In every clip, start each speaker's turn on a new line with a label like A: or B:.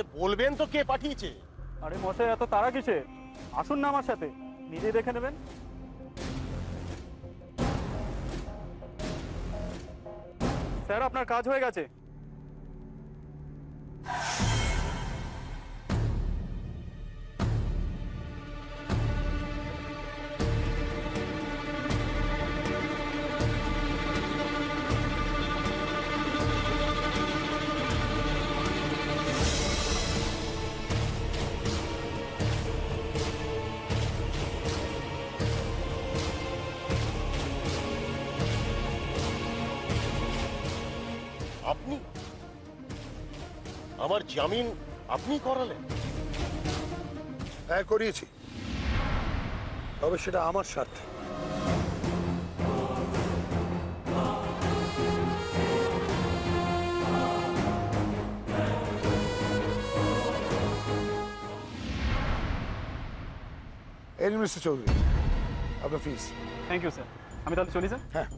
A: আরে বলবেন তো কে পাঠিয়েছে?
B: আরে মশাই, এত তারা কিসে? আসুন না আমার সাথে, নিজেই দেখে নেবেন। স্যার, আপনার কাজ হয়ে গেছে।
A: আপনি আমার জামিন আপনি করালেন?
C: হ্যাঁ, করিয়েছি, তবে সেটা আমার স্বার্থে। এই মিস্টার চৌধুরী, আপনার ফিস।
B: Thank you sir. আমি তাহলে চলি স্যার।
C: হ্যাঁ,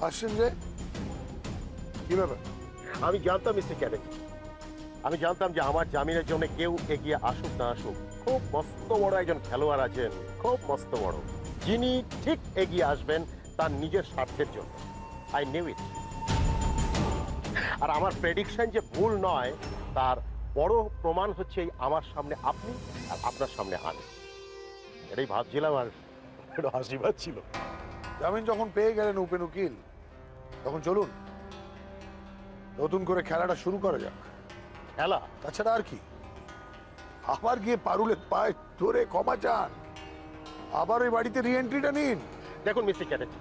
C: আসছেন যে কি ব্যাপার?
A: আমি জানতাম মিস্টার ক্যানেডি, আমি জানতাম যে আমার জামিনের জন্য কেউ এগিয়ে আসুক না আসুক, খুব মস্ত বড় একজন খেলোয়াড় আছেন, খুব মস্ত বড়, যিনি ঠিক এগিয়ে আসবেন তার নিজের স্বার্থের জন্য। I knew it. আর আমার প্রেডিকশন যে ভুল নয় তার বড় প্রমাণ হচ্ছে আমার সামনে আপনি আর আপনার সামনে আমি। এটাই ভাবছিলাম আর একটু হাসি পাচ্ছিল।
C: জামিন যখন পেয়ে গেলেন উপেন উকিল, তখন চলুন নতুন করে খেলাটা শুরু করা যাক।
A: খেলা?
C: তাছাড়া আর কি? আবার গিয়ে পারুলের পায়ে ধরে ক্ষমা চান, আবার ওই বাড়িতে রিএন্ট্রিটা নিন।
A: দেখুন মিস্টার চ্যাটার্জি,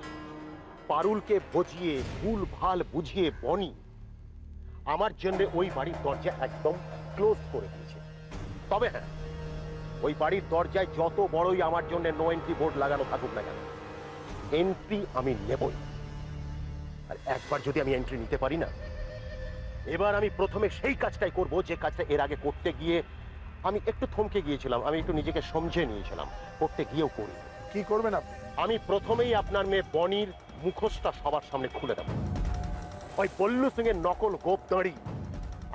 A: পারুলকে বুঝিয়ে ভুল ভাল বুঝিয়ে বনি আমার জন্য ওই বাড়ির দরজা একদম ক্লোজ করে দিয়েছে। তবে হ্যাঁ, ওই বাড়ির দরজায় যত বড়ই আমার জন্য নো এন্ট্রি বোর্ড লাগানো থাকুক না কেন, এন্ট্রি আমি নেবই। আর একবার যদি আমি এন্ট্রি নিতে পারি না, এবার আমি প্রথমে সেই কাজটাই করব যে কাজটা এর আগে করতে গিয়ে আমি একটু থমকে গিয়েছিলাম, আমি একটু নিজেকে সমঝে নিয়েছিলাম, করতে গিয়েও করি।
C: কি করবেন আপনি?
A: আমি প্রথমেই আপনার মেয়ে বনির মুখোশটা সবার সামনে খুলে দেব। ওই বল্লু সিং এর নকল গোপ দাঁড়ি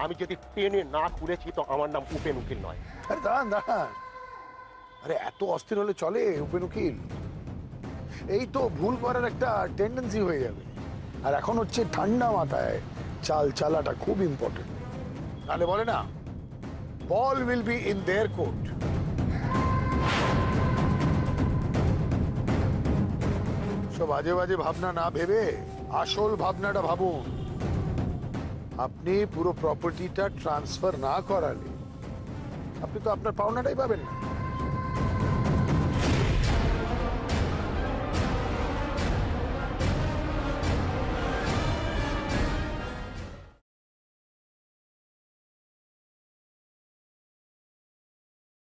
A: আমি যদি টেনে না খুলেছি তো আমার নাম উপেন উকিল নয়।
C: আরে দাঁড়ান দাঁড়ান, আরে এত অস্থির হলে চলে উপেন উকিল? এই তো ভুল করার একটা টেন্ডেন্সি হয়ে যাবে। আর এখন হচ্ছে ঠান্ডা মাথায় চাল চালাটা খুব ইম্পর্টেন্ট। তাহলে বলে না, ball will be in their court. সব বাজে বাজে ভাবনা না ভেবে আসল ভাবনাটা ভাবুন। আপনি পুরো প্রপার্টিটা ট্রান্সফার না করালে আপনি তো আপনার পাওনাটাই পাবেন না।